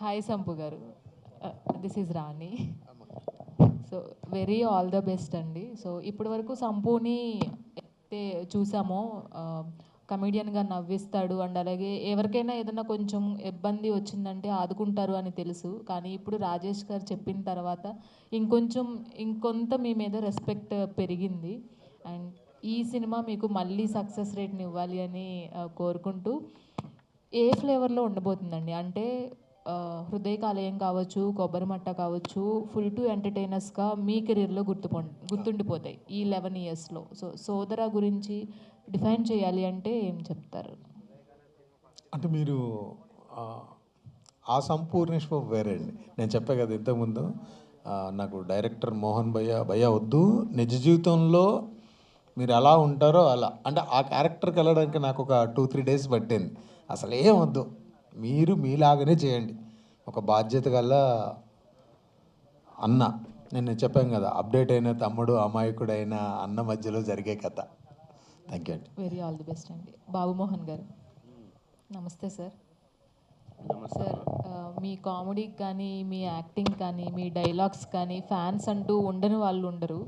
Hi sump గారు, this is Rani. So very all the best అండి. So ఇప్పటి వరకు సంపుని అయితే చూసామో కమెడియన్గా నవ్విస్తాడు అండ్ అలాగే ఎవరికైనా ఏదైనా కొంచెం ఇబ్బంది వచ్చిందంటే ఆదుకుంటారు అని తెలుసు. కానీ ఇప్పుడు రాజేష్ గారు చెప్పిన తర్వాత ఇంకొంత మీ మీద రెస్పెక్ట్ పెరిగింది. అండ్ ఈ సినిమా మీకు మళ్ళీ సక్సెస్ రేట్ని ఇవ్వాలి అని కోరుకుంటూ ఏ ఫ్లేవర్లో ఉండబోతుందండి? అంటే హృదయ కాలేయం కావచ్చు, కొబ్బరి మట్ట కావచ్చు, ఫుల్ టు ఎంటర్టైనర్స్గా మీ కెరీర్లో గుర్తుండిపోతాయి ఈ 11 ఇయర్స్లో. సో సోదర గురించి డిఫైన్ చేయాలి అంటే ఏం చెప్తారు? అంటే మీరు ఆ సంపూర్ణేశ్వర్ వేరే అండి. నేను చెప్పా కదా ఇంతకుముందు, నాకు డైరెక్టర్ మోహన్ భయ్య వద్దు, నిజ జీవితంలో మీరు ఎలా ఉంటారో అలా, అంటే ఆ క్యారెక్టర్కి వెళ్ళడానికి నాకు ఒక 2-3 డేస్ పట్టింది. అసలు ఏం వద్దు, మీరు మీలాగనే చేయండి. ఒక బాధ్యత గల అన్న, నేను చెప్పాను కదా, అప్డేట్ అయిన తమ్ముడు, అమాయకుడైన అన్న మధ్యలో జరిగే కథ. థ్యాంక్ యూ అండి. వెరీ ఆల్ ది బెస్ట్ అండి. బాబుమోహన్ గారు నమస్తే సార్. సార్, మీ కామెడీకి కానీ, మీ యాక్టింగ్ కానీ, మీ డైలాగ్స్ కానీ ఫ్యాన్స్ అంటూ ఉండని వాళ్ళు ఉండరు.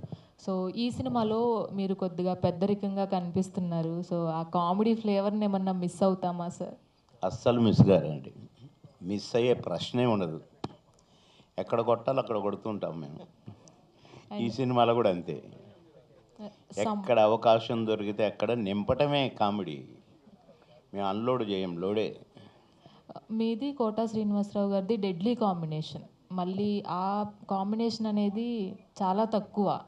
సో ఈ సినిమాలో మీరు కొద్దిగా పెద్దరికంగా కనిపిస్తున్నారు. సో ఆ కామెడీ ఫ్లేవర్ని ఏమన్నా మిస్ అవుతామా సార్? అస్సలు మిస్ గారండి. మిస్ అయ్యే ప్రశ్నే ఉండదు. ఎక్కడ కొట్టాలో అక్కడ కొడుతుంటాం మేము. ఈ సినిమాలో కూడా అంతే. ఎక్కడ అవకాశం దొరికితే అక్కడ నింపటమే కామెడీ. మేము అన్లోడ్ చేయం, లోడే. మీది కోటా శ్రీనివాసరావు గారిది డెడ్లీ కాంబినేషన్. మళ్ళీ ఆ కాంబినేషన్ అనేది చాలా తక్కువ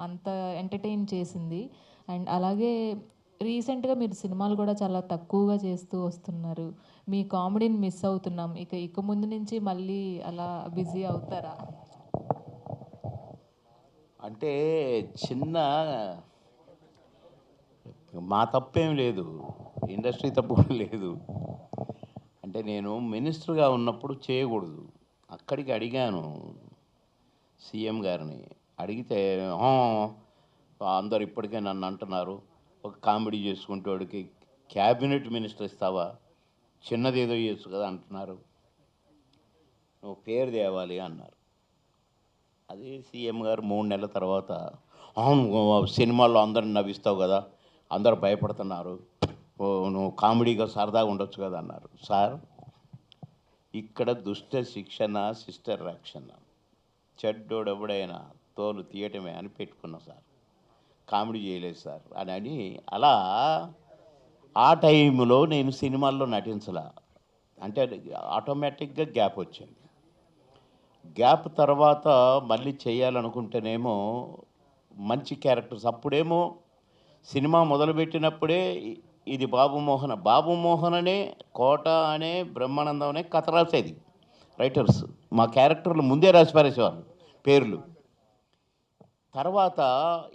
అంత ఎంటర్టైన్ చేసింది. అండ్ అలాగే రీసెంట్గా మీరు సినిమాలు కూడా చాలా తక్కువగా చేస్తూ వస్తున్నారు. మీ కామెడీని మిస్ అవుతున్నాం. ఇక ముందు నుంచి మళ్ళీ అలా బిజీ అవుతారా? అంటే చిన్న మా తప్పేం లేదు, ఇండస్ట్రీ తప్పు కూడా లేదు. అంటే నేను మినిస్టర్గా ఉన్నప్పుడు చేయకూడదు. అక్కడికి అడిగాను సీఎం గారిని. అడిగితే అందరు ఇప్పటికే నన్ను అంటున్నారు, ఒక కామెడీ చేసుకుంటేవాడికి క్యాబినెట్ మినిస్టర్ ఇస్తావా, చిన్నది ఏదో చేయొచ్చు కదా అంటున్నారు, నువ్వు పేరు తేవాలి అన్నారు. అది సీఎం గారు 3 నెలల తర్వాత, అవును సినిమాల్లో అందరిని నవ్విస్తావు కదా, అందరు భయపడుతున్నారు, నువ్వు కామెడీగా సరదాగా ఉండొచ్చు కదా అన్నారు. సార్, ఇక్కడ దుష్ట శిక్షణ, సిస్టర్ రక్షణ, చెడ్డోడు ఎవడైనా తోలు తీయటమే అని పెట్టుకున్నా సార్, కామెడీ చేయలేదు సార్ అని. అలా ఆ టైంలో నేను సినిమాల్లో నటించలా. అంటే ఆటోమేటిక్గా గ్యాప్ వచ్చింది. గ్యాప్ తర్వాత మళ్ళీ చేయాలనుకుంటేనేమో మంచి క్యారెక్టర్స్, అప్పుడేమో సినిమా మొదలుపెట్టినప్పుడే ఇది బాబుమోహన్ అనే, కోట అనే, బ్రహ్మానందం అనే కథ రాసేది రైటర్స్. మా క్యారెక్టర్లు ముందే రాసి పారేసేవాళ్ళు పేర్లు. తర్వాత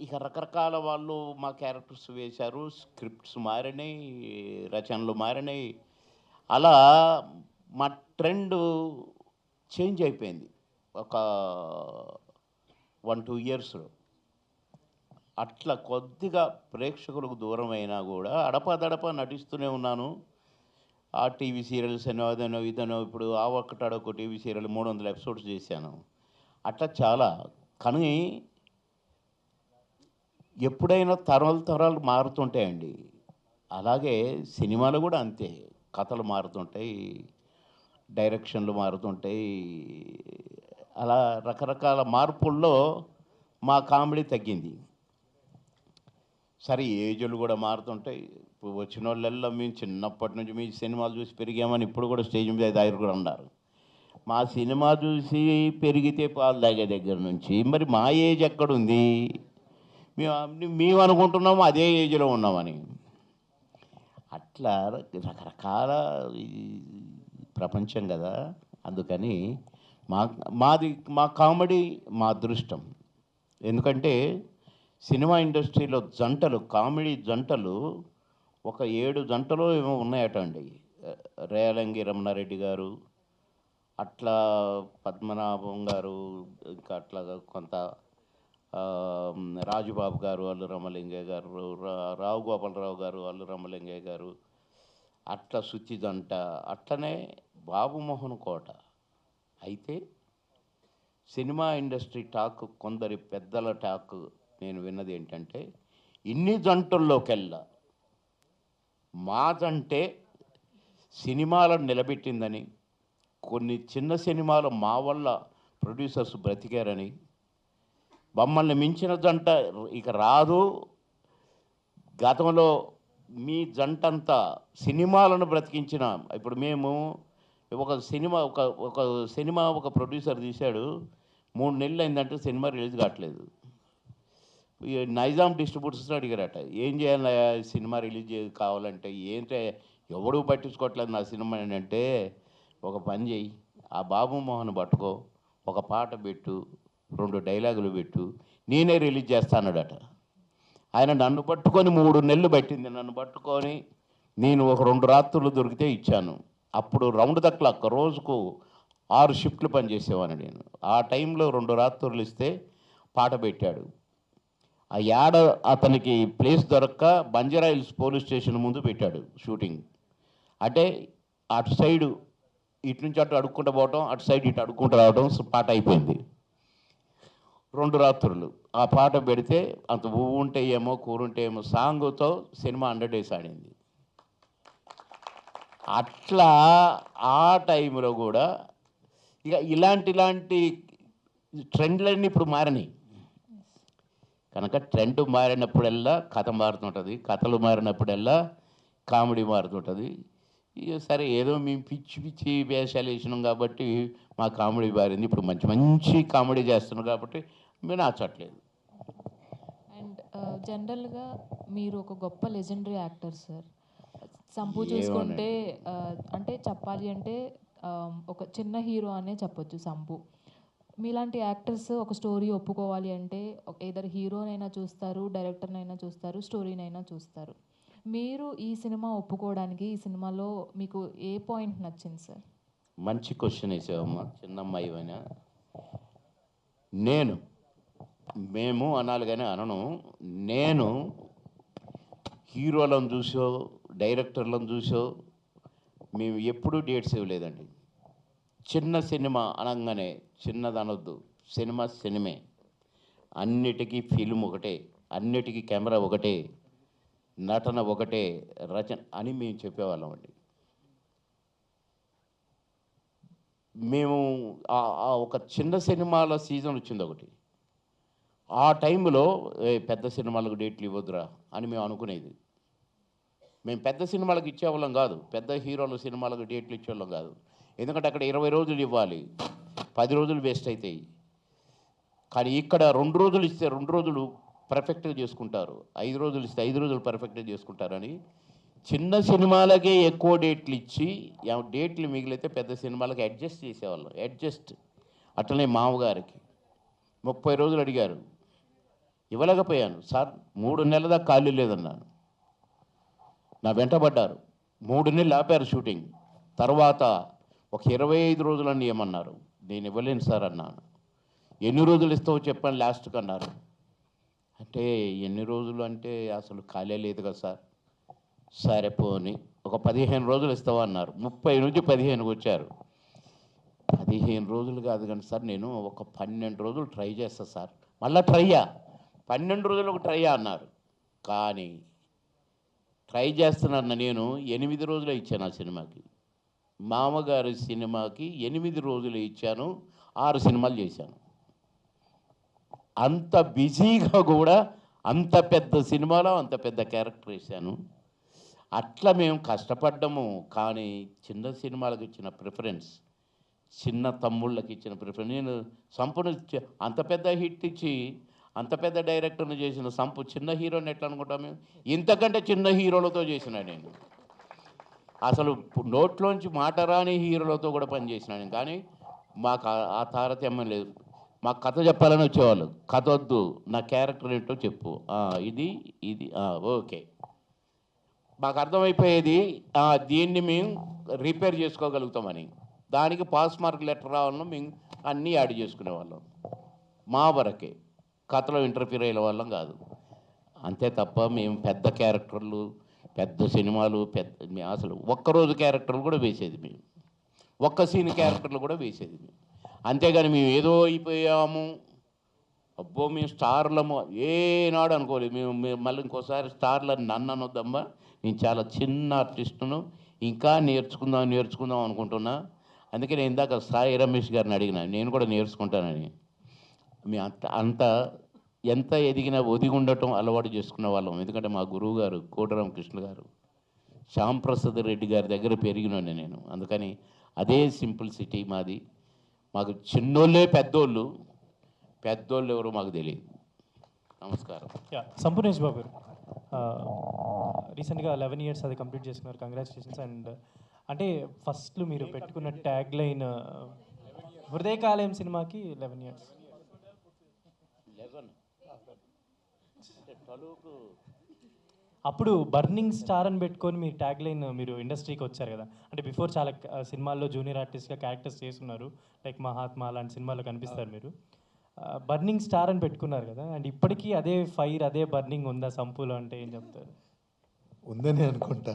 ఇక రకరకాల వాళ్ళు మా క్యారెక్టర్స్ వేశారు, స్క్రిప్ట్స్ మారినాయి, రచనలు మారినాయి. అలా మా ట్రెండ్ చేంజ్ అయిపోయింది ఒక 1-2 ఇయర్స్లో. అట్లా కొద్దిగా ప్రేక్షకులకు దూరం అయినా కూడా అడపాదడపా నటిస్తూనే ఉన్నాను. ఆ టీవీ సీరియల్స్ అనో అదనో ఇదనో, ఇప్పుడు ఆ ఒక్కటాడొక టీవీ సీరియల్ 300 ఎపిసోడ్స్ చేశాను. అట్లా చాలా. కానీ ఎప్పుడైనా తరాలు మారుతుంటాయండి. అలాగే సినిమాలు కూడా అంతే, కథలు మారుతుంటాయి, డైరెక్షన్లు మారుతుంటాయి. అలా రకరకాల మార్పుల్లో మా కామెడీ తగ్గింది. సరే, ఏజ్లు కూడా మారుతుంటాయి. ఇప్పుడు వచ్చిన వాళ్ళల్లో మేము చిన్నప్పటి నుంచి మీ సినిమాలు చూసి పెరిగామని ఇప్పుడు కూడా స్టేజ్ మీద కూడా ఉన్నారు. మా సినిమా చూసి పెరిగితే పాలు తాగే దగ్గర నుంచి మరి మా ఏజ్ ఎక్కడుంది? మేము అనుకుంటున్నాము అదే ఏజ్లో ఉన్నామని. అట్లా రకరకాల ప్రపంచం కదా. అందుకని మా కామెడీ మా అదృష్టం. ఎందుకంటే సినిమా ఇండస్ట్రీలో కామెడీ జంటలు ఒక 7 జంటలు ఏమో ఉన్నాయట అండి. రేలంగి రమణారెడ్డి గారు, అట్లా పద్మనాభం గారు, ఇంకా అట్లా కొంత రాజుబాబు గారు, అల్లు రామలింగయ్య గారు, రావు గోపాలరావు గారు, అల్లు రామలింగయ్య గారు, అట్లా శుచి జంట, అట్లనే బాబుమోహన్ కోట, అయితే సినిమా ఇండస్ట్రీ టాక్, కొందరి పెద్దల టాక్ నేను విన్నది ఏంటంటే, ఇన్ని జంటల్లోకెల్లా మా జంటే సినిమాలను నిలబెట్టిందని, కొన్ని చిన్న సినిమాలు మా వల్ల ప్రొడ్యూసర్స్ బ్రతికారని, మమ్మల్ని మించిన జంట ఇక రాదు, గతంలో మీ జంటంతా సినిమాలను బ్రతికించిన. ఇప్పుడు మేము ఒక సినిమా ఒక ప్రొడ్యూసర్ తీశాడు, 3 నెలలు అయిందంటే సినిమా రిలీజ్ కావట్లేదు. ఈ నైజాం డిస్ట్రిబ్యూటర్స్ అడిగారట, ఏం చేయాలి సినిమా రిలీజ్ కావాలంటే, ఏంటంటే ఎవడూ పట్టించుకోవట్లేదు నా సినిమా అని. అంటే ఒక పని చేయి, ఆ బాబు మోహన్ పట్టుకో, ఒక పాట పెట్టు, 2 డైలాగులు పెట్టు, నేనే రిలీజ్ చేస్తానడట. ఆయన నన్ను పట్టుకొని 3 నెలలు పట్టింది. నన్ను పట్టుకొని నేను ఒక 2 రాత్రులు దొరికితే ఇచ్చాను. అప్పుడు రౌండ్ ద క్లాక్ రోజుకు 6 షిఫ్ట్లు పనిచేసేవాను నేను. ఆ టైంలో 2 రాత్రులు ఇస్తే పాట పెట్టాడు. ఆ యాడ అతనికి ప్లేస్ దొరక్క బంజారా హిల్స్ పోలీస్ స్టేషన్ ముందు పెట్టాడు షూటింగ్. అంటే అటు సైడు ఇటు నుంచి అటు అడుక్కుంటూ పోవటం, అటు సైడ్ ఇటు అడుక్కుంటూ రావడం, పాట అయిపోయింది. 2 రాత్రులు ఆ పాట పెడితే, అంత పువ్వు ఉంటే ఏమో కూర ఉంటే ఏమో సాంగ్తో సినిమా 100 days ఆడింది. అట్లా ఆ టైంలో కూడా ఇక ఇలాంటి ట్రెండ్లన్నీ ఇప్పుడు మారినాయి కనుక, ట్రెండ్ మారినప్పుడల్లా కథ మారుతుంటుంది, కథలు మారినప్పుడల్లా కామెడీ మారుతుంటుంది. ఇక సరే ఏదో మేము పిచ్చి వేషాలు వేసినాం కాబట్టి మా కామెడీ మారింది. ఇప్పుడు మంచి కామెడీ చేస్తున్నాం కాబట్టి మేము నచ్చట్లేదు. అండ్ జనరల్గా మీరు ఒక గొప్ప లెజెండరీ యాక్టర్ సార్. సంపు చూసుకుంటే అంటే చెప్పాలి అంటే ఒక చిన్న హీరో అనే చెప్పొచ్చు సంపు. మీలాంటి యాక్టర్స్ ఒక స్టోరీ ఒప్పుకోవాలి అంటే ఏదర్ హీరోనైనా చూస్తారు, డైరెక్టర్నైనా చూస్తారు, స్టోరీనైనా చూస్తారు. మీరు ఈ సినిమా ఒప్పుకోవడానికి ఈ సినిమాలో మీకు ఏ పాయింట్ నచ్చింది సార్? మంచి క్వశ్చన్ వేసావమ్మా, చిన్నమ్మాయి అయినా. మేము అనాలి కానీ అనను. నేను హీరోలను చూసో డైరెక్టర్లను చూసో మేము ఎప్పుడూ డేట్స్ ఇవ్వలేదండి. చిన్న సినిమా అనగానే, చిన్నది అనొద్దు, సినిమే. అన్నిటికీ ఫిల్మ్ ఒకటే, అన్నిటికీ కెమెరా ఒకటే, నటన ఒకటే, రచన అని మేము చెప్పేవాళ్ళం అండి. మేము ఒక చిన్న సినిమాల సీజన్ వచ్చింది ఒకటి. ఆ టైంలో పెద్ద సినిమాలకు డేట్లు ఇవ్వద్దురా అని మేము అనుకునేది. మేము పెద్ద సినిమాలకు ఇచ్చేవాళ్ళం కాదు, పెద్ద హీరోల సినిమాలకు డేట్లు ఇచ్చేవాళ్ళం కాదు. ఎందుకంటే అక్కడ 20 రోజులు ఇవ్వాలి, 10 రోజులు వేస్ట్ అవుతాయి. కానీ ఇక్కడ 2 రోజులు ఇస్తే 2 రోజులు పర్ఫెక్ట్గా చేసుకుంటారు, 5 రోజులు ఇస్తే 5 రోజులు పర్ఫెక్ట్గా చేసుకుంటారని చిన్న సినిమాలకే ఎక్కువ డేట్లు ఇచ్చి, డేట్లు మిగిలితే పెద్ద సినిమాలకు అడ్జస్ట్ చేసేవాళ్ళం. అట్లనే మామగారికి 30 రోజులు అడిగారు, ఇవ్వలేకపోయాను సార్. 3 నెలల దాకా ఖాళీ లేదన్నాను. నా వెంటబడ్డారు, 3 నెలలు ఆపారు షూటింగ్. తర్వాత ఒక 25 రోజులని ఏమన్నారు, నేను ఇవ్వలేను సార్ అన్నాను. ఎన్ని రోజులు ఇస్తావో చెప్పండి లాస్ట్కి అన్నారు. అంటే ఎన్ని రోజులు అంటే అసలు ఖాళీ లేదు కదా సార్. సరే పోని ఒక 15 రోజులు ఇస్తావా అన్నారు. 30 నుంచి 15కి వచ్చారు. 15 రోజులు కాదు కానీ సార్, నేను ఒక 12 రోజులు ట్రై చేస్తా సార్. మళ్ళీ 12 రోజులకు ట్రై అన్నారు. కానీ ట్రై చేస్తున్నాను నేను 8 రోజులే ఇచ్చాను ఆ సినిమాకి. మామగారి సినిమాకి 8 రోజులు ఇచ్చాను, 6 సినిమాలు చేశాను. అంత బిజీగా కూడా అంత పెద్ద సినిమాలో అంత పెద్ద క్యారెక్టర్ వేశాను. అట్లా మేము కష్టపడ్డాము. కానీ చిన్న సినిమాలకు ఇచ్చిన ప్రిఫరెన్స్, చిన్న తమ్ముళ్ళకి ఇచ్చిన ప్రిఫరెన్స్, నేను సంపును అంత పెద్ద హిట్ ఇచ్చి అంత పెద్ద డైరెక్టర్ని చేసిన సంపు చిన్న హీరోని ఎట్లా అనుకుంటాం మేము? ఇంతకంటే చిన్న హీరోలతో చేసిన నేను, అసలు నోట్లోంచి మాట రాని హీరోలతో కూడా పనిచేసిన నేను. కానీ మాకు ఆ తారతమ్యం లేదు. మాకు కథ చెప్పాలని వచ్చేవాళ్ళు, కథ వద్దు, నా క్యారెక్టర్ ఏంటో చెప్పు, ఇది ఓకే. మాకు అర్థమైపోయేది దీన్ని మేము రిపేర్ చేసుకోగలుగుతామని. దానికి పాస్ మార్క్ లెటర్ రావాలను మేము అన్నీ యాడ్ చేసుకునేవాళ్ళం. మా వరకే, కథలో ఇంటర్ఫీర్ అయ్యే వాళ్ళం కాదు. అంతే తప్ప మేము పెద్ద క్యారెక్టర్లు, పెద్ద సినిమాలు, అసలు ఒక్కరోజు క్యారెక్టర్లు కూడా వేసేది మేము, ఒక్క సీన్ క్యారెక్టర్లు కూడా వేసేది మేము. అంతేగాని మేము ఏదో అయిపోయాము, అబ్బో మేము స్టార్లము ఏనాడు అనుకోలేదు. మేము మళ్ళీ ఇంకోసారి స్టార్లని నన్ను అనొద్దమ్మా, నేను చాలా చిన్న ఆర్టిస్టును, ఇంకా నేర్చుకుందాం అనుకుంటున్నా. అందుకే నేను ఇందాక సాయి రమేష్ గారిని అడిగిన, నేను కూడా నేర్చుకుంటానని. మీ అంత ఎంత ఎదిగినా ఒదిగి ఉండటం అలవాటు చేసుకున్న వాళ్ళం. ఎందుకంటే మా గురువు గారు కోటరామకృష్ణ గారు, శ్యామ్ ప్రసాద్ రెడ్డి గారి దగ్గర పెరిగినండి నేను. అందుకని అదే సింప్లిసిటీ మాది. మాకు చిన్నోళ్ళే పెద్దోళ్ళు ఎవరో మాకు తెలియదు. నమస్కారం. సంపూర్ణేష్ బాబు గారు రీసెంట్గా 11 years అది కంప్లీట్ చేసుకున్నారు, కంగ్రాచులేషన్స్. అండ్ అంటే ఫస్ట్లో మీరు పెట్టుకున్న ట్యాగ్ లైన్ హృదయకాలయం సినిమాకి 11 years. అప్పుడు బర్నింగ్ స్టార్ అని పెట్టుకొని మీ ట్యాగ్ లైన్ మీరు ఇండస్ట్రీకి వచ్చారు కదా. అంటే బిఫోర్ చాలా సినిమాల్లో జూనియర్ ఆర్టిస్ట్గా క్యారెక్టర్స్ చేస్తున్నారు, లైక్ మహాత్మా లాంటి సినిమాల్లో కనిపిస్తారు మీరు. బర్నింగ్ స్టార్ అని పెట్టుకున్నారు కదా, అండ్ ఇప్పటికీ అదే ఫైర్ అదే బర్నింగ్ ఉందా సంపూలో అంటే ఏం చెప్తారు? ఉందని అనుకుంటా.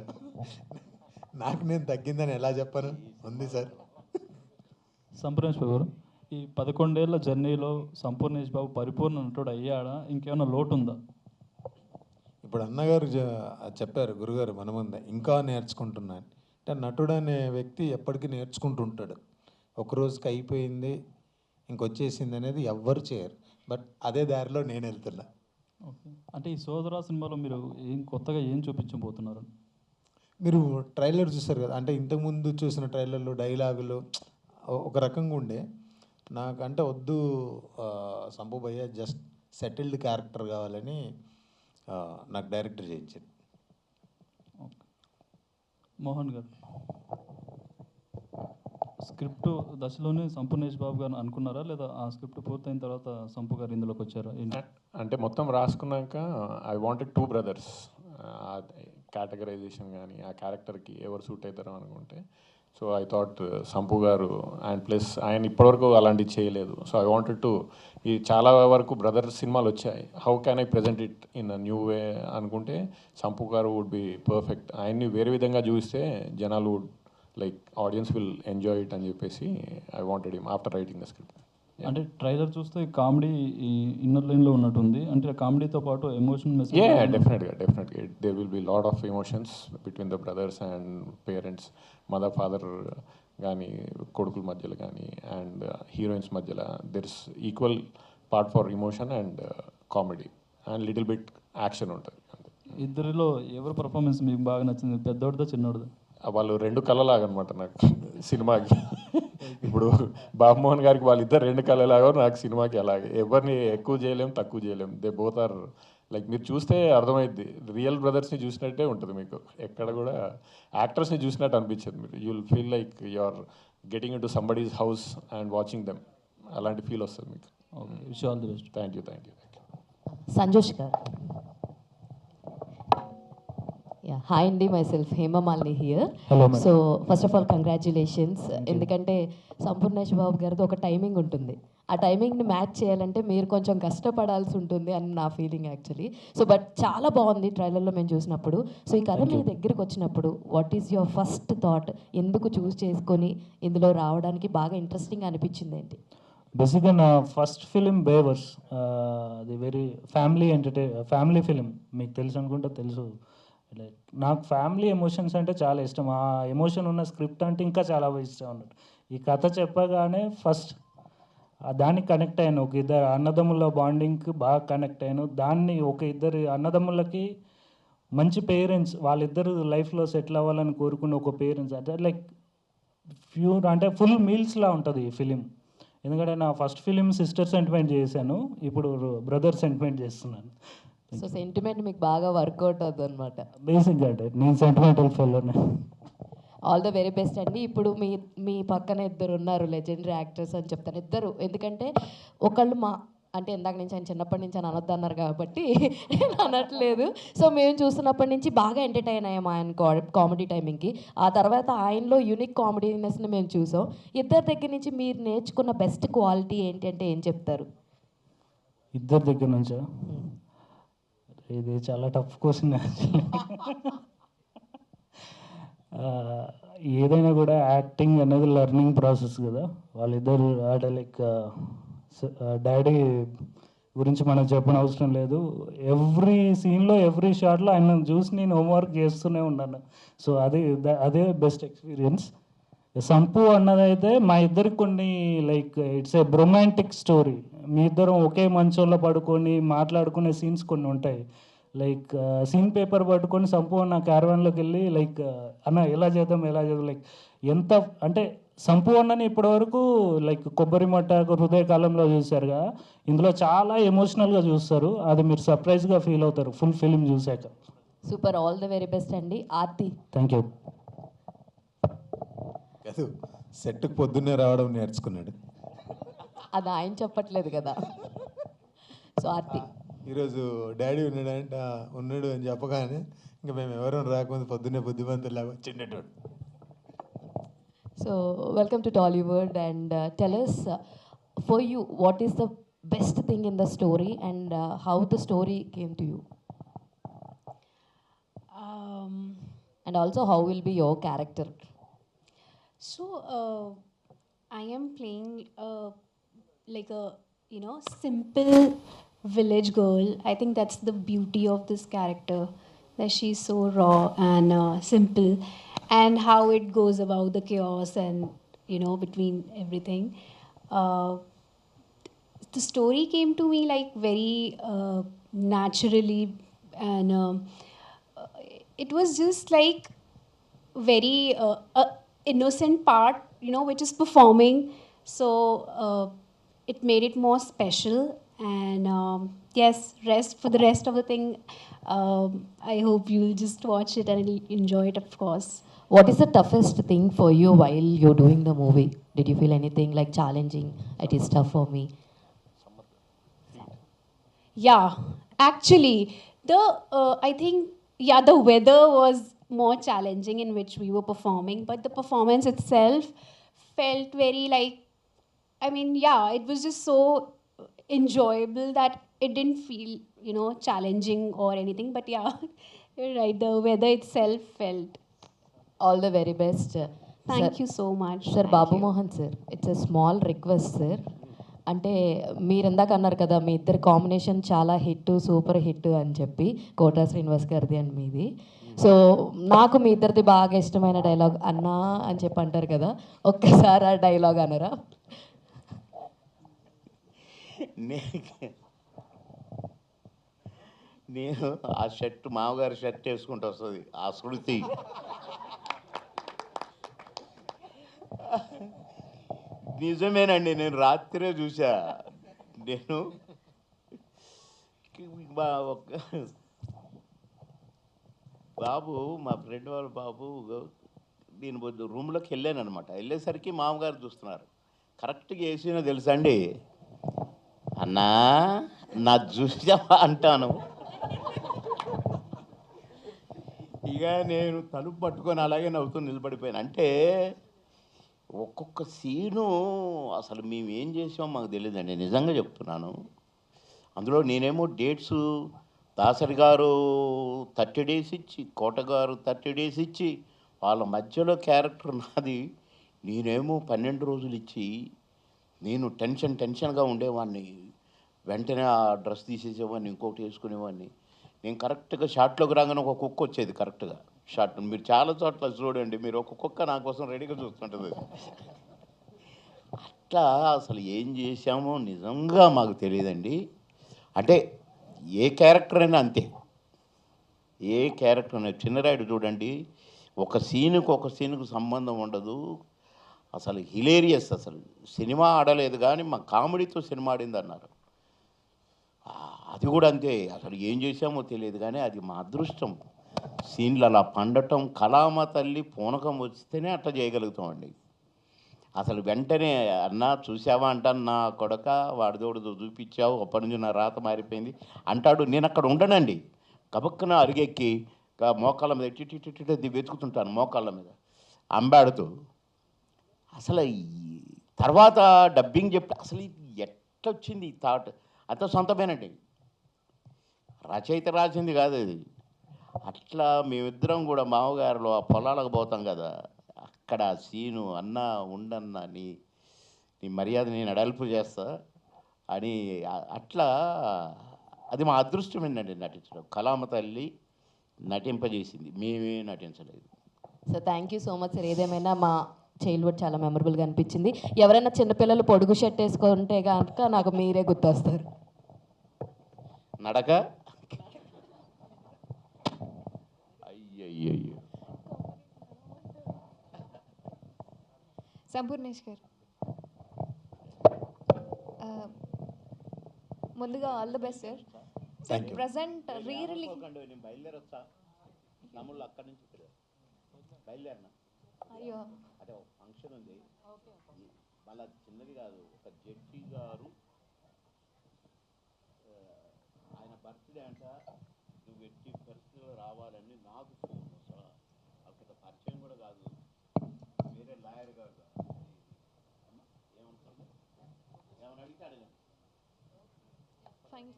నాకు నేను తగ్గిందని ఎలా చెప్పను? ఉంది సార్. సంపూర్ణేష్ బాబు గారు, ఈ 11 ఏళ్ల జర్నీలో సంపూర్ణేష్ బాబు పరిపూర్ణ నటుడు అయ్యాడా, ఇంకేమైనా లోటు ఉందా? ఇప్పుడు అన్నగారు చెప్పారు గురుగారు మన ముందే, ఇంకా నేర్చుకుంటున్నాను అంటే నటుడు అనే వ్యక్తి ఎప్పటికీ నేర్చుకుంటుంటాడు. ఒక రోజుకి అయిపోయింది ఇంకొచ్చేసింది అనేది ఎవ్వరు చేయరు. బట్ అదే దారిలో నేను వెళ్తున్నా. ఓకే, అంటే ఈ సోదరా సినిమాలో మీరు కొత్తగా ఏం చూపించబోతున్నారు? మీరు ట్రైలర్ చూస్తారు కదా, అంటే ఇంతకుముందు చూసిన ట్రైలర్లు డైలాగులు ఒక రకంగా ఉండే. నాకంటే వద్దు సంపు భయ్య, జస్ట్ సెటిల్డ్ క్యారెక్టర్ కావాలని నాకు డైరెక్టర్ చేయించాడు. ఓకే, మోహన్ గారు, స్క్రిప్ట్ దశలోనే సంపూర్ణేష్ బాబు గారు అనుకున్నారా, లేదా ఆ స్క్రిప్ట్ పూర్తయిన తర్వాత సంపు గారు ఇందులోకి వచ్చారా? అంటే మొత్తం రాసుకున్నాక ఐ వాంటెడ్ 2 brothers. కేటగరైజేషన్ కానీ ఆ క్యారెక్టర్కి ఎవరు సూట్ అవుతారో అనుకుంటే, సో ఐ థాట్ సంపు గారు, అండ్ ప్లస్ ఆయన ఇప్పటివరకు అలాంటివి చేయలేదు. సో ఐ వాంటెడ్ టు, ఈ చాలా వరకు బ్రదర్ సినిమాలు వచ్చాయి, how can I present it in a new way అనుకుంటే సంపు గారు వుడ్ బి పర్ఫెక్ట్. ఆయన్ని వేరే విధంగా చూస్తే జనాలు would like, audience will enjoy it అని చెప్పేసి I wanted him after writing the script. అంటే ట్రైలర్ చూస్తే కామెడీ ఈ ఇన్నర్ లైన్లో ఉన్నట్టుంది. అంటే కామెడీతో పాటు ఎమోషనల్ మెసేజ్. డెఫినెట్గా there will be lot of emotions between the brothers and parents, mother father కానీ, కొడుకుల మధ్యలో కానీ, అండ్ హీరోయిన్స్ మధ్యలో there is equal part for emotion and comedy and little bit action ఉంటుంది. ఇద్దరిలో ఎవరి పర్ఫార్మెన్స్ మీకు బాగా నచ్చింది, పెద్దోడిదా చిన్నోడిదా? వాళ్ళు 2 కళ్ళలాగా అనమాట నాకు సినిమాకి. ఇప్పుడు బాబుమోహన్ గారికి వాళ్ళిద్దరు 2 కళ్ళలాగా, నాకు సినిమాకి అలాగే. ఎవరిని ఎక్కువ చేయలేం, తక్కువ చేయలేం. దే బోత్ ఆర్ లైక్, మీరు చూస్తే అర్థమైద్ది, రియల్ బ్రదర్స్ని చూసినట్టే ఉంటుంది మీకు. ఎక్కడ కూడా యాక్టర్స్ని చూసినట్టు అనిపించదు. మీరు you will feel like you are getting into somebody's house and watching them. అలాంటి ఫీల్ వస్తుంది మీకు. Okay, wish all the best. Thank you. Sanjosh గారు. హాయ్ అండి, myself Hemamalini here. So first of all congratulations. ఎందుకంటే సంపూర్ణేష్ బాబు గారిది ఒక timing ఉంటుంది, ఆ టైమింగ్ని మ్యాచ్ చేయాలంటే మీరు కొంచెం కష్టపడాల్సి ఉంటుంది అని నా ఫీలింగ్ యాక్చువల్లీ. సో బట్ చాలా బాగుంది ట్రైలర్లో మేము చూసినప్పుడు. సో ఈ కథ మీ దగ్గరికి వచ్చినప్పుడు what is your first thought? ఎందుకు చూస్ చేసుకొని ఇందులో రావడానికి బాగా ఇంట్రెస్టింగ్ అనిపించింది ఏంటి? బేసిక్గా నా ఫస్ట్ ఫిలిం బేవర్స్, అది వెరీ ఫ్యామిలీ ఫిలిం. మీకు తెలుసు అనుకుంటే తెలుసు. లైక్ నాకు ఫ్యామిలీ ఎమోషన్స్ అంటే చాలా ఇష్టం. ఆ ఎమోషన్ ఉన్న స్క్రిప్ట్ అంటే ఇంకా చాలా ఇష్టం అన్నట్టు. ఈ కథ చెప్పగానే ఫస్ట్ దానికి కనెక్ట్ అయ్యాను. ఒక ఇద్దరు అన్నదమ్ముల బాండింగ్కి బాగా కనెక్ట్ అయ్యాను. దాన్ని ఒక ఇద్దరు అన్నదమ్ములకి మంచి పేరెంట్స్, వాళ్ళిద్దరు లైఫ్లో సెటిల్ అవ్వాలని కోరుకున్న ఒక పేరెంట్స్, అదే లైక్ ప్యూర్ అంటే ఫుల్ మీల్స్లా ఉంటుంది ఈ ఫిలిం. ఎందుకంటే నా ఫస్ట్ ఫిలిం సిస్టర్ సెంటిమెంట్ చేశాను, ఇప్పుడు బ్రదర్ సెంటిమెంట్ చేస్తున్నాను. సో సెంటిమెంట్ మీకు బాగా వర్కౌట్ అవుతుంది అనమాట. బేసిక్గా అంటే నేను సెంటిమెంటల్ ఫెలోనే. ఆల్ ద వెరీ బెస్ట్ అండి. ఇప్పుడు మీ పక్కన ఇద్దరు ఉన్నారు లెజెండరీ యాక్టర్స్ అని చెప్తాను, ఇద్దరు. ఎందుకంటే ఒకళ్ళు అంటే ఇందాక నుంచి ఆయన చిన్నప్పటి నుంచి అని అనొద్దు అన్నారు కాబట్టి నేను అనట్లేదు. సో మేము చూస్తున్నప్పటి నుంచి బాగా ఎంటర్టైన్ అయ్యాము ఆయన కామెడీ టైమింగ్కి. ఆ తర్వాత ఆయనలో యూనిక్ కామెడీనెస్ని మేము చూసాం. ఇద్దరి దగ్గర నుంచి మీరు నేర్చుకున్న బెస్ట్ క్వాలిటీ ఏంటి అంటే ఏం చెప్తారు? ఇద్దరి దగ్గర నుంచా? ఇది చాలా టఫ్ క్వశ్చన్ యాక్చువల్లీ. ఏదైనా కూడా యాక్టింగ్ అనేది లెర్నింగ్ ప్రాసెస్ కదా. వాళ్ళిద్దరు అంటే లైక్ డాడీ గురించి మనకు చెప్పని అవసరం లేదు. ఎవ్రీ సీన్లో ఎవ్రీ షాట్లో ఆయన చూసి నేను హోంవర్క్ చేస్తూనే ఉన్నాను. సో అదే బెస్ట్ ఎక్స్పీరియన్స్. సంపు అన్నదైతే మా ఇద్దరికి కొన్ని like it's a romantic story. మీ ఇద్దరం ఒకే మంచంలో పడుకొని మాట్లాడుకునే సీన్స్ కొన్ని ఉంటాయి. లైక్ సీన్ పేపర్ పట్టుకొని సంపు అన్న క్యారవాన్లోకి వెళ్ళి లైక్ అన్న ఎలా చేద్దాం లైక్ ఎంత అంటే సంపు అన్నని ఇప్పటివరకు లైక్ కొబ్బరి మట్ట హృదయకాలంలో చూశారుగా, ఇందులో చాలా ఎమోషనల్గా చూస్తారు. అది మీరు సర్ప్రైజ్గా ఫీల్ అవుతారు ఫుల్ ఫిలిం చూశాక. Super, all the very best అండి. ఆర్తి. Thank you. కాదు, సెట్కి పొద్దున్నే రావడం నేర్చుకున్నాడు. అది ఆయన చెప్పట్లేదు కదా. సో ఆర్తి. ఈరోజు డాడీ ఉన్నాడు అని చెప్పగానే ఇంకా మేము ఎవరూ రాకముందు పొద్దున్నే బుద్ధిమంతులాగా వచ్చిండేటోడు. So, welcome to Tollywood, and tell us, for you, what is the best thing in the story, and how the story came to you? And also, how will be your character? So, I am playing like a simple village girl. I think that's the beauty of this character, that she's so raw and simple, and how it goes about the chaos and between everything. The story came to me like very naturally, and it was just like very innocent part, which is performing. So it made it more special. And yes, for the rest of the thing, I hope you'll just watch it and enjoy it, of course. What is the toughest thing for you while you're doing the movie? Did you feel anything like challenging? It is tough for me. Yeah, actually, I think the weather was more challenging in which we were performing, but the performance itself felt very like, it was just so enjoyable that it didn't feel challenging or anything. But yeah, you're right, the weather itself felt. All the very best. Thank you so much. Sir, Thank Babu you. Mohan sir, it's a small request sir. అంటే మీరు ఇందాక అన్నారు కదా మీ ఇద్దరు combination చాలా hit, super hit అని చెప్పి, quota Srinivas గారిది అండ్ మీది. సో నాకు మీ ఇద్దరిది బాగా ఇష్టమైన డైలాగ్ అన్నా అని చెప్పి అంటారు కదా, ఒక్కసారి ఆ డైలాగ్ అనరా? నేను ఆ షర్ట్ మామగారి షర్ట్ వేసుకుంటూ వస్తుంది ఆ శృతి. నిజమేనండి, నేను రాత్రే చూసా. నేను బాబు, మా ఫ్రెండ్ వాళ్ళ బాబు, నేను రూమ్లోకి వెళ్ళాను అనమాట. వెళ్ళేసరికి మామగారు చూస్తున్నారు. కరెక్ట్గా వేసినా తెలుసా అండి, అన్నా నా చూసావా అంటాను. ఇక నేను తలుపు పట్టుకొని అలాగే నవ్వుతూ నిలబడిపోయాను. అంటే ఒక్కొక్క సీను అసలు మేము ఏం చేసామో మాకు తెలియదండి, నిజంగా చెప్తున్నాను. అందులో నేనేమో డేట్స్ దాసరి గారు 30 days ఇచ్చి, కోట గారు 30 days ఇచ్చి, వాళ్ళ మధ్యలో క్యారెక్టర్ నాది. నేనేమో 12 రోజులు ఇచ్చి, నేను టెన్షన్గా ఉండేవాడిని. వెంటనే ఆ డ్రెస్ తీసేసేవాడిని, ఇంకొకటి వేసుకునేవాడిని. నేను కరెక్ట్గా షాట్లోకి రాగానే ఒక కుక్క వచ్చేది కరెక్ట్గా షాట్. మీరు చాలా చోట్ల చూడండి, మీరు ఒక కుక్క నా కోసం రెడీగా చూస్తుంటుంది. అట్లా అసలు ఏం చేశామో నిజంగా మాకు తెలియదండి. అంటే ఏ క్యారెక్టర్ అయినా అంతే, ఏ క్యారెక్టర్ అయినా. చిన్నరాయుడు చూడండి, ఒక సీనుకు సంబంధం ఉండదు. అసలు హిలేరియస్. అసలు సినిమా ఆడలేదు కానీ మా కామెడీతో సినిమా ఆడింది అన్నారు. అది కూడా అంతే. అసలు ఏం చేశామో తెలియదు కానీ అది మా అదృష్టం. సీన్లు అలా పండటం, కళామ తల్లి పూనకం వస్తేనే అట్లా చేయగలుగుతామండి. అసలు వెంటనే అన్నా చూసావా అంటాను, నా కొడక వాడిదోడు చూపించావు, అప్పటి నుంచి నా రాత మారిపోయింది అంటాడు. నేను అక్కడ ఉండనండి, కబక్కన అరిగెక్కి మోకాళ్ళ మీద ఇట్టి వెతుకుతుంటాను, మోకాళ్ళ మీద అంబాడుతూ. అసలు తర్వాత డబ్బింగ్ చెప్తే అసలు ఇది ఎట్లా వచ్చింది ఈ థాట్, అంత సొంతమేనండి, రచయిత రాసింది కాదు అది. అట్లా మేమిద్దరం కూడా మామగారులో ఆ పొలాలకు పోతాం కదా, అక్కడ ఆ సీను అన్న ఉండన్న నీ నీ మర్యాద నేను అడల్పు చేస్తా అని అట్లా అది మా అదృష్టమేనండి నటించడం. కళామ తల్లి నటింపజేసింది, మేమే నటించలేదు. So thank you so much sir. ఏదేమైనా మా చైల్డ్హుడ్ చాలా మెమరబుల్గా అనిపించింది. ఎవరైనా చిన్నపిల్లలు పొడుగు షర్ట్ వేసుకుంటే కనుక నాకు మీరే గుర్తొస్తారు. నడక అయ్యయ్యో. సంపూర్ణేష్ గారు, ముందుగా all the best sir. Thank you. Present re release నేను బయలుదేరొచ్చా నమ్ముళ్ళు అక్కడి నుంచి బయలుదేరినా. అయ్యో అదే ఫంక్షన్ ఉంది, మళ్ళీ చిన్నది కాదు. ఒక జడ్జి గారు ఆయన బర్త్డే అంట, నువ్వు ఎట్టి పరిస్థితుల్లో రావాలని నాకు ఫోన్. అక్కడ పరిచయం కూడా కాదు, వేరే లాయర్ గారు. ఏమనుకోండి, ఏమని అడిగితే అడగండి. ఫైన్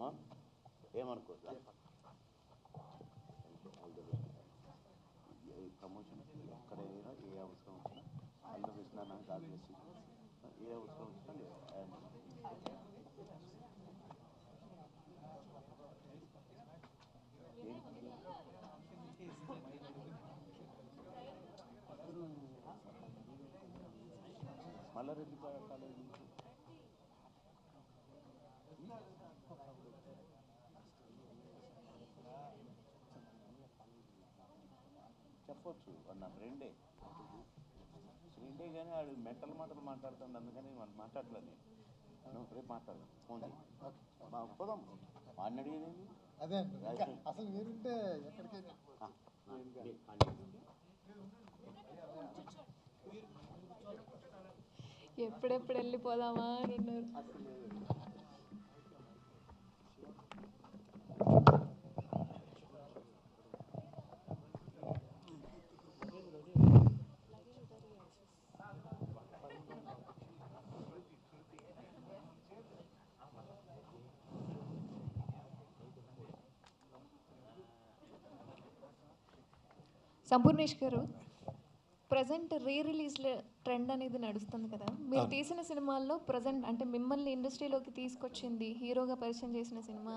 మా ఏమనుకోదు. ప్రమోషన్ ఎక్కడైనా ఏ అవసరం వచ్చినా అందులో వేసినా నాకు కాదు, ఏ అవసరం వచ్చినా మల్లారెడ్డి కాలేజీ చెప్పొచ్చు. నా ఫ్రెండే కానీ వాడు మెంటల్ మాటలు మాట్లాడుతుంది, అందుకని వాళ్ళు మాట్లాడలేదు. నేను రేపు మాట్లాడదాం, ఫోన్ చేయి పోదాం. వాడిని అడిగేది అదే అసలు మీరుంటే ఎక్కడికైనా ఎప్పుడెప్పుడు వెళ్ళిపోదామా అని ఉన్నారు. సంపూర్ణేష్ గారు, ప్రజెంట్ రీ రిలీజ్ ట్రెండ్ అనేది నడుస్తుంది కదా, మీరు తీసిన సినిమాల్లో ప్రజెంట్ అంటే మిమ్మల్ని ఇండస్ట్రీలోకి తీసుకొచ్చింది, హీరోగా పరిచయం చేసిన సినిమా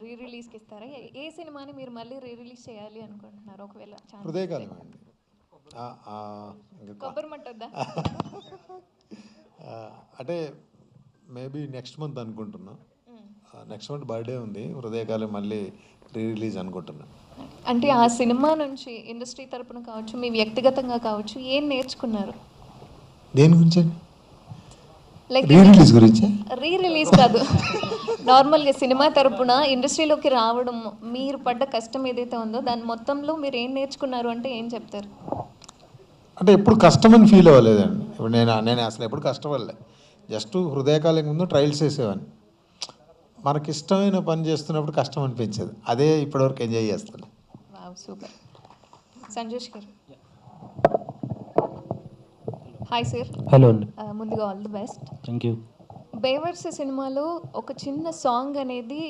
రీ రిలీజ్కి ఇస్తారా? ఏ సినిమాని మీరు మళ్ళీ రీ రిలీజ్ చేయాలి అనుకుంటున్నారు ఒకవేళ ఛాన్స్? హృదయకాలం అండి. కొబ్బరి మట్టొద్దా? అంటే మేబీ నెక్స్ట్ మంత్ అనుకుంటున్నా. నెక్స్ట్ మంత్ బర్త్డే ఉంది, హృదయకాలం మళ్ళీ రీ రిలీజ్ అనుకుంటున్నా. అంటే ఆ సినిమా నుంచి ఇండస్ట్రీ తరపున కావచ్చు, మీ వ్యక్తిగతంగా కావచ్చు, ఏం నేర్చుకున్నారు? దేని గురించి అండి? లైక్ రీ రిలీజ్ గురించి? రీ రిలీజ్ కాదు, నార్మల్గా సినిమా తరపున ఇండస్ట్రీలోకి రావడం మీరు పడ్డ కష్టం ఏదైతే ఉందో దాని మొత్తంలో మీరు ఏం నేర్చుకున్నారు అంటే ఏం చెప్తారు? అంటే ఎప్పుడు కష్టమని ఫీల్ అవ్వలేదండి. ఇప్పుడు నేను అసలు ఎప్పుడు కష్టపడలే. జస్ట్ హృదయకాలం ముందు ట్రయల్స్ చేసేవాడిని. మనకి ఇష్టమైన పని చేస్తున్నప్పుడు కష్టం అనిపించదు. అదే ఇప్పటివరకు ఎంజాయ్ చేస్తాను. సూపర్. సంజోష్ గారు, హాయ్ సార్. హలో అండి. ముందుగా all the best. Thank you. బేవర్స్ సినిమాలో ఒక చిన్న సాంగ్ అనేది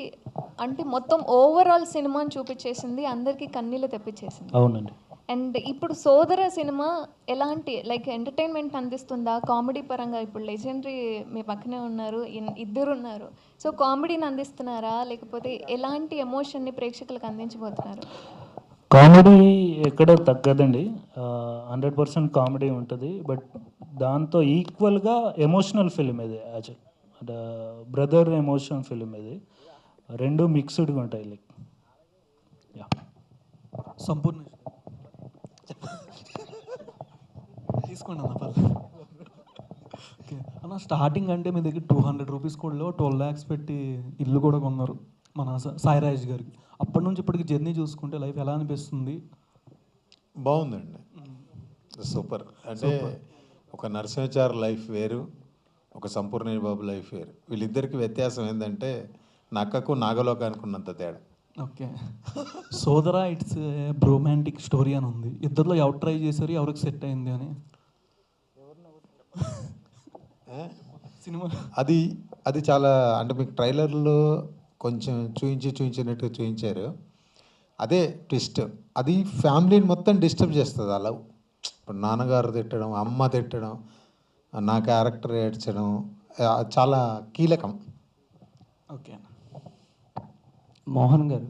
అంటే మొత్తం ఓవరాల్ సినిమాని చూపించేసింది, అందరికీ కన్నీళ్ళు తెప్పించేసింది. అవునండి. అండ్ ఇప్పుడు సోదర సినిమా ఎలాంటి లైక్ ఎంటర్టైన్మెంట్ అందిస్తుందా కామెడీ పరంగా? ఇప్పుడు లెజెండరీ మీ పక్కనే ఉన్నారు, ఇద్దరు ఉన్నారు. సో కామెడీని అందిస్తున్నారా లేకపోతే ఎలాంటి ఎమోషన్ని ప్రేక్షకులకు అందించబోతున్నారు? కామెడీ ఎక్కడ తగ్గదండి, 100% కామెడీ ఉంటుంది. బట్ దాంతో ఈక్వల్గా ఎమోషనల్ ఫిలిం ఇది. యాక్చువల్ అంటే బ్రదర్ ఎమోషనల్ ఫిలిం ఇది. రెండు మిక్స్డ్గా ఉంటాయి. లైక్ సంపూర్ణ తీసుకోండి అన్న పర్లేదు. ఓకే అన్న, స్టార్టింగ్ అంటే మీ దగ్గర 200 రూపీస్ కూడా 12 lakhs పెట్టి ఇల్లు కూడా కొన్నారు మన సాయిరాజ్ గారికి. అప్పటి నుంచి ఇప్పటికి జర్నీ చూసుకుంటే లైఫ్ ఎలా అనిపిస్తుంది? బాగుందండి, సూపర్. అంటే ఒక నరసింహాచారి లైఫ్ వేరు, ఒక సంపూర్ణ బాబు లైఫ్ వేరు. వీళ్ళిద్దరికి వ్యత్యాసం ఏంటంటే నక్కకు నాగలోకానికి ఉన్నంత తేడా. ఓకే, సోదరా ఇట్స్ రొమాంటిక్ స్టోరీ అని ఉంది. ఇద్దరిలో ఎవరు ట్రై చేశారు, ఎవరికి సెట్ అయింది అని సినిమా? అది చాలా అంటే మీకు ట్రైలర్లో కొంచెం చూపించినట్టుగా చూపించారు. అదే ట్విస్ట్. అది ఫ్యామిలీని మొత్తం డిస్టర్బ్ చేస్తుంది ఆ లవ్. ఇప్పుడు నాన్నగారు తిట్టడం, అమ్మ తిట్టడం, నా క్యారెక్టర్ ఏడ్చడం చాలా కీలకం. ఓకే మోహన్ గారు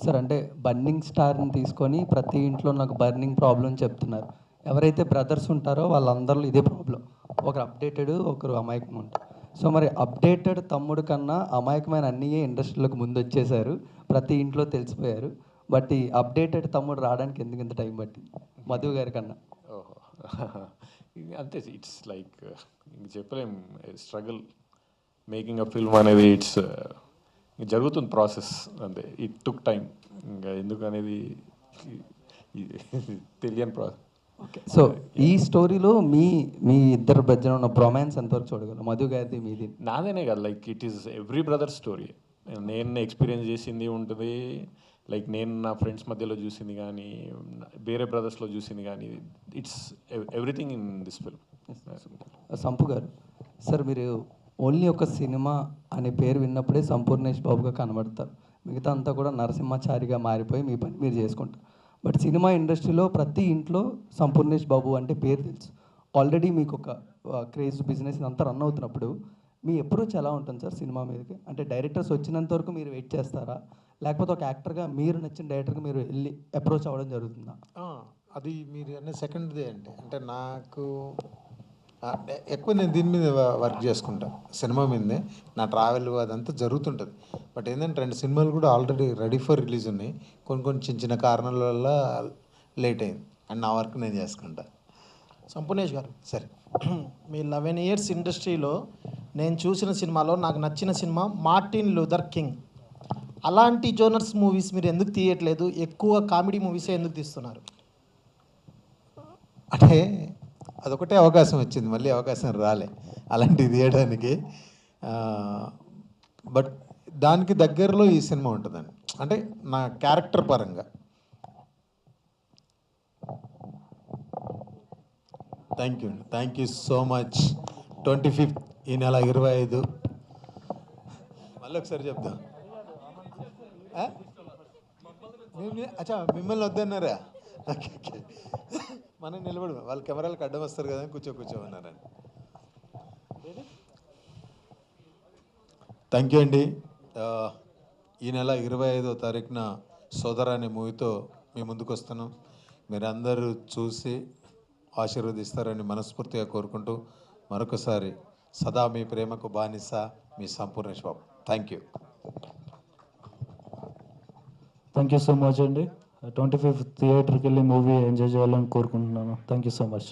సార్, అంటే బర్నింగ్ స్టార్ని తీసుకొని ప్రతి ఇంట్లో నాకు బర్నింగ్ ప్రాబ్లం చెప్తున్నారు. ఎవరైతే బ్రదర్స్ ఉంటారో వాళ్ళందరిలో ఇదే ప్రాబ్లం. ఒకరు అప్డేటెడ్, ఒకరు అమాయకం ఉంటారు. సో మరి అప్డేటెడ్ తమ్ముడు కన్నా అమాయకమైన అన్నయ్యే ఇండస్ట్రీలోకి ముందు వచ్చేసారు, ప్రతి ఇంట్లో తెలిసిపోయారు. బట్ ఈ అప్డేటెడ్ తమ్ముడు రావడానికి ఎందుకు ఇంత టైం పట్టింది మధు గారి కన్నా? ఓహో అంతే, ఇట్స్ లైక్ ఇంక చెప్పలేం. స్ట్రగుల్ మేకింగ్ అ ఫిల్మ్ అనేది ఇట్స్ జరుగుతుంది ప్రాసెస్, అంతే. It took time. ఇంకా ఎందుకు అనేది తెలియని ప్రాసెస్. ఓకే, సో ఈ స్టోరీలో మీ ఇద్దరు మధ్యన ఉన్న ప్రొమాన్స్ ఎంతవరకు చూడగలరు? మధు గారిది మీది? నాదేనే కదా, like it is every brother story. నేను ఎక్స్పీరియన్స్ చేసింది ఉంటుంది, లైక్ నేను నా ఫ్రెండ్స్ మధ్యలో చూసింది కానీ, వేరే బ్రదర్స్లో చూసింది కానీ, it's everything in this film. Sampu గారు సార్, మీరు ఓన్లీ ఒక సినిమా అనే పేరు విన్నప్పుడే సంపూర్ణేష్ బాబుగా కనబడతారు. మిగతా అంతా కూడా నరసింహాచారిగా మారిపోయి మీ పని మీరు చేసుకుంటారు. బట్ సినిమా ఇండస్ట్రీలో ప్రతి ఇంట్లో సంపూర్ణేష్ బాబు అంటే పేరు తెలుసు. ఆల్రెడీ మీకు ఒక క్రేజ్ బిజినెస్ ఇదంతా రన్ అవుతున్నప్పుడు మీ అప్రోచ్ ఎలా ఉంటుంది సార్ సినిమా మీదకి? అంటే డైరెక్టర్స్ వచ్చినంత వరకు మీరు వెయిట్ చేస్తారా, లేకపోతే ఒక యాక్టర్గా మీరు నచ్చిన డైరెక్టర్గా మీరు వెళ్ళి అప్రోచ్ అవ్వడం జరుగుతుందా? అది మీరు అనే సెకండ్దే అండి. అంటే నాకు ఎక్కువ నేను దీని మీద వర్క్ చేసుకుంటా, సినిమా మీదనే నా ట్రావెల్ అదంతా జరుగుతుంటుంది. బట్ ఏంటంటే 2 సినిమాలు కూడా ఆల్రెడీ రెడీ ఫర్ రిలీజ్ ఉన్నాయి. కొన్ని చిన్న చిన్న కారణాల వల్ల లేట్ అయింది, అండ్ నా వర్క్ నేను చేసుకుంటా. సంపూర్ణేష్ గారు, సరే, మీ 11 years ఇండస్ట్రీలో నేను చూసిన సినిమాలో నాకు నచ్చిన సినిమా మార్టిన్ లూథర్ కింగ్. అలాంటి జోనర్స్ మూవీస్ మీరు ఎందుకు తీయట్లేదు? ఎక్కువ కామెడీ మూవీసే ఎందుకు తీస్తున్నారు? అంటే అదొకటే అవకాశం వచ్చింది, మళ్ళీ అవకాశం రాలే అలాంటిది తీయడానికి. బట్ దానికి దగ్గరలో ఈ సినిమా ఉంటుందండి, అంటే నా క్యారెక్టర్ పరంగా. థ్యాంక్ యూ అండి, thank you so much. 25th ఈ నెల 25. మళ్ళీ ఒకసారి చెప్దాం. అచ్చా, మిమ్మల్ని వద్దన్నారా? ఓకే ఓకే, మనం నిలబడు, వాళ్ళు కెమెరాలకు అడ్డం వస్తారు కదా, కూర్చోమన్నారండి. థ్యాంక్ యూ అండి. ఈ నెల 25వ తారీఖున సోదర అనే మూవీతో మీ ముందుకు వస్తున్నాం. మీరందరూ చూసి ఆశీర్వదిస్తారని మనస్ఫూర్తిగా కోరుకుంటూ మరొకసారి సదా మీ ప్రేమకు బానిస, మీ Sampoornesh Babu. Thank you. Thank you so much అండి. 25th థియేటర్కి వెళ్ళి మూవీ ఎంజాయ్ చేయాలని కోరుకుంటున్నాను. Thank you so much.